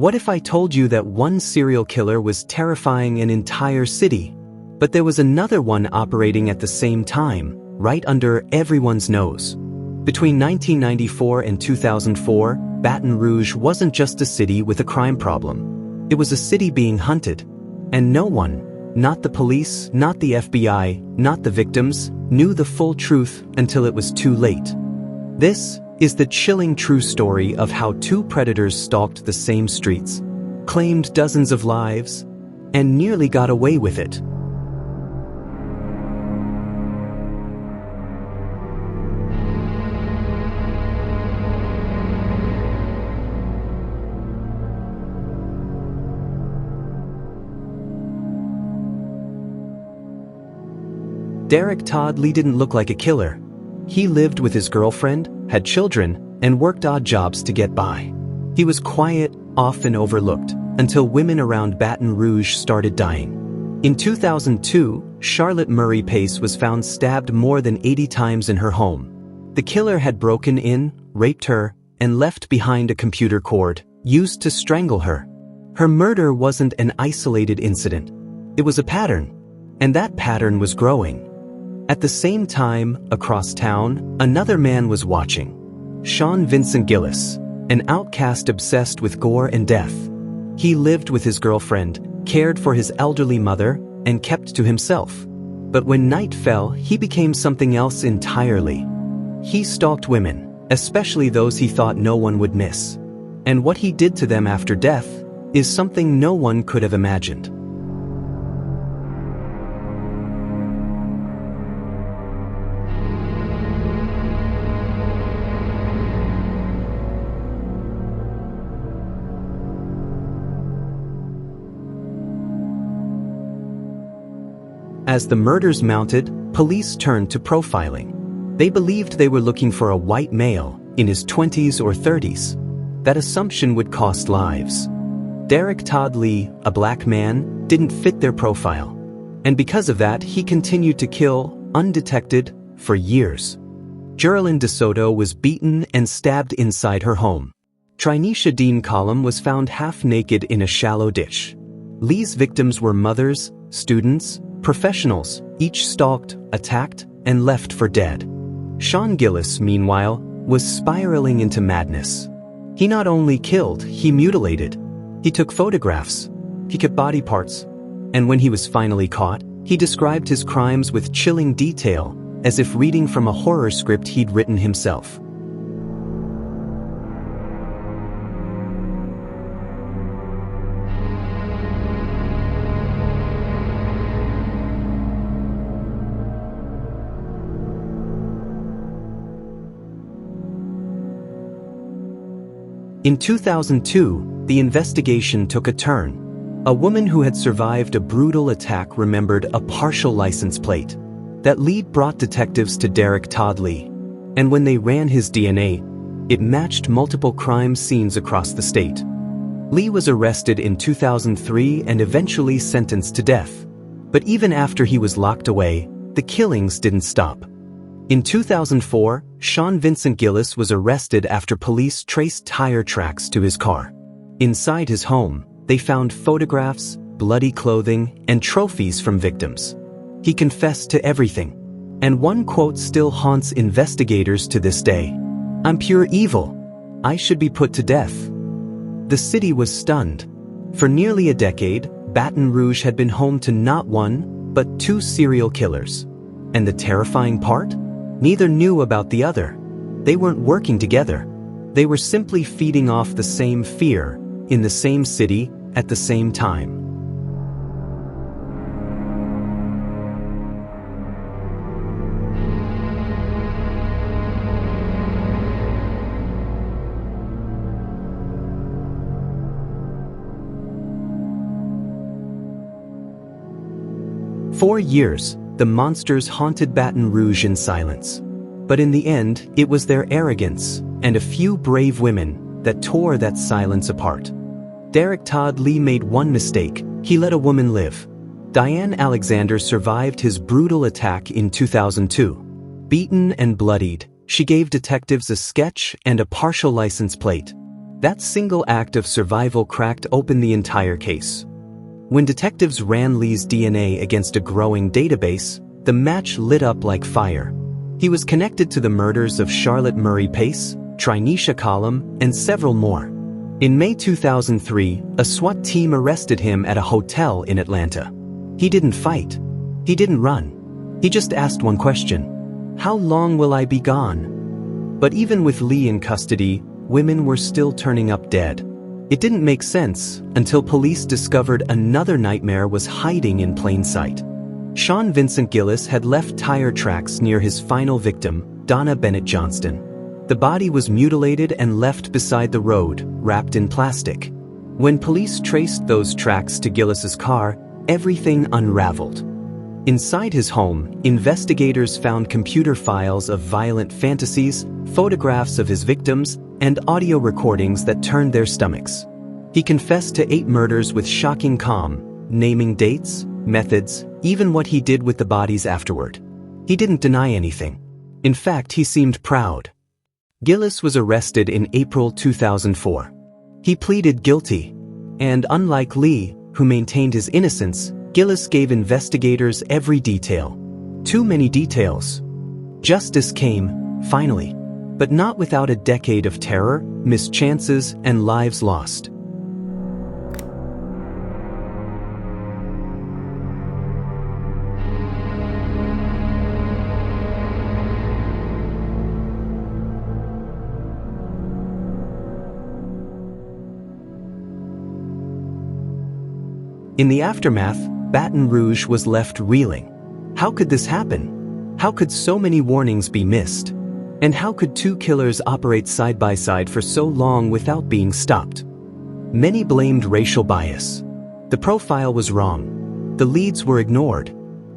What if I told you that one serial killer was terrifying an entire city, but there was another one operating at the same time, right under everyone's nose? Between 1994 and 2004, Baton Rouge wasn't just a city with a crime problem. It was a city being hunted. And no one, not the police, not the FBI, not the victims, knew the full truth until it was too late. This is the chilling true story of how two predators stalked the same streets, claimed dozens of lives, and nearly got away with it. Derrick Todd Lee didn't look like a killer. He lived with his girlfriend, had children, and worked odd jobs to get by. He was quiet, often overlooked, until women around Baton Rouge started dying. In 2002, Charlotte Murray Pace was found stabbed more than 80 times in her home. The killer had broken in, raped her, and left behind a computer cord, used to strangle her. Her murder wasn't an isolated incident. It was a pattern, and that pattern was growing. At the same time, across town, another man was watching. Vincent Gillis, an outcast obsessed with gore and death. He lived with his girlfriend, cared for his elderly mother, and kept to himself. But when night fell, he became something else entirely. He stalked women, especially those he thought no one would miss. And what he did to them after death is something no one could have imagined. As the murders mounted, police turned to profiling. They believed they were looking for a white male, in his 20s or 30s. That assumption would cost lives. Derrick Todd Lee, a black man, didn't fit their profile. And because of that, he continued to kill, undetected, for years. Geraldine DeSoto was beaten and stabbed inside her home. Trinisha Dean Collum was found half-naked in a shallow ditch. Lee's victims were mothers, students, professionals, each stalked, attacked, and left for dead. Gillis, meanwhile, was spiraling into madness. He not only killed, he mutilated. He took photographs. He kept body parts. And when he was finally caught, he described his crimes with chilling detail, as if reading from a horror script he'd written himself. In 2002, the investigation took a turn. A woman who had survived a brutal attack remembered a partial license plate. That lead brought detectives to Derrick Todd Lee. And when they ran his DNA, it matched multiple crime scenes across the state. Lee was arrested in 2003 and eventually sentenced to death. But even after he was locked away, the killings didn't stop. In 2004, Vincent Gillis was arrested after police traced tire tracks to his car. Inside his home, they found photographs, bloody clothing, and trophies from victims. He confessed to everything. And one quote still haunts investigators to this day. "I'm pure evil. I should be put to death." The city was stunned. For nearly a decade, Baton Rouge had been home to not one, but two serial killers. And the terrifying part? Neither knew about the other. They weren't working together. They were simply feeding off the same fear, in the same city, at the same time. For years, the monsters haunted Baton Rouge in silence. But in the end, it was their arrogance, and a few brave women, that tore that silence apart. Derrick Todd Lee made one mistake. He let a woman live. Diane Alexander survived his brutal attack in 2002. Beaten and bloodied, she gave detectives a sketch and a partial license plate. That single act of survival cracked open the entire case. When detectives ran Lee's DNA against a growing database, the match lit up like fire. He was connected to the murders of Charlotte Murray Pace, Trinisha Column, and several more. In May 2003, a SWAT team arrested him at a hotel in Atlanta. He didn't fight. He didn't run. He just asked one question: how long will I be gone? But even with Lee in custody, women were still turning up dead. It didn't make sense until police discovered another nightmare was hiding in plain sight. Sean Vincent Gillis had left tire tracks near his final victim, Donna Bennett Johnston. The body was mutilated and left beside the road, wrapped in plastic. When police traced those tracks to Gillis's car, everything unraveled. Inside his home, investigators found computer files of violent fantasies, photographs of his victims, and audio recordings that turned their stomachs. He confessed to 8 murders with shocking calm, naming dates, methods, even what he did with the bodies afterward. He didn't deny anything. In fact, he seemed proud. Gillis was arrested in April 2004. He pleaded guilty. And unlike Lee, who maintained his innocence, Gillis gave investigators every detail. Too many details. Justice came, finally. But not without a decade of terror, mischances, and lives lost. In the aftermath, Baton Rouge was left reeling. How could this happen? How could so many warnings be missed? And how could 2 killers operate side by side for so long without being stopped? Many blamed racial bias. The profile was wrong. The leads were ignored.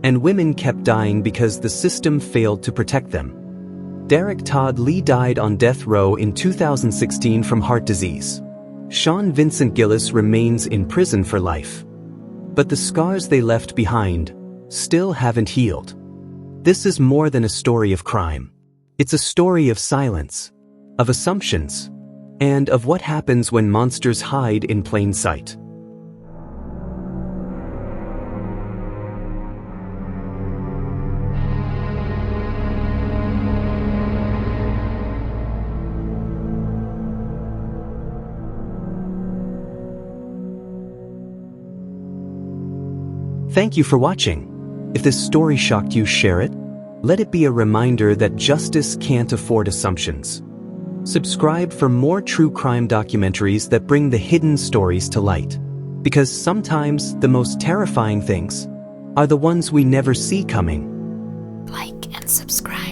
And women kept dying because the system failed to protect them. Derrick Todd Lee died on death row in 2016 from heart disease. Sean Vincent Gillis remains in prison for life. But the scars they left behind still haven't healed. This is more than a story of crime. It's a story of silence, of assumptions, and of what happens when monsters hide in plain sight. Thank you for watching. If this story shocked you, share it. Let it be a reminder that justice can't afford assumptions. Subscribe for more true crime documentaries that bring the hidden stories to light. Because sometimes the most terrifying things are the ones we never see coming. Like and subscribe.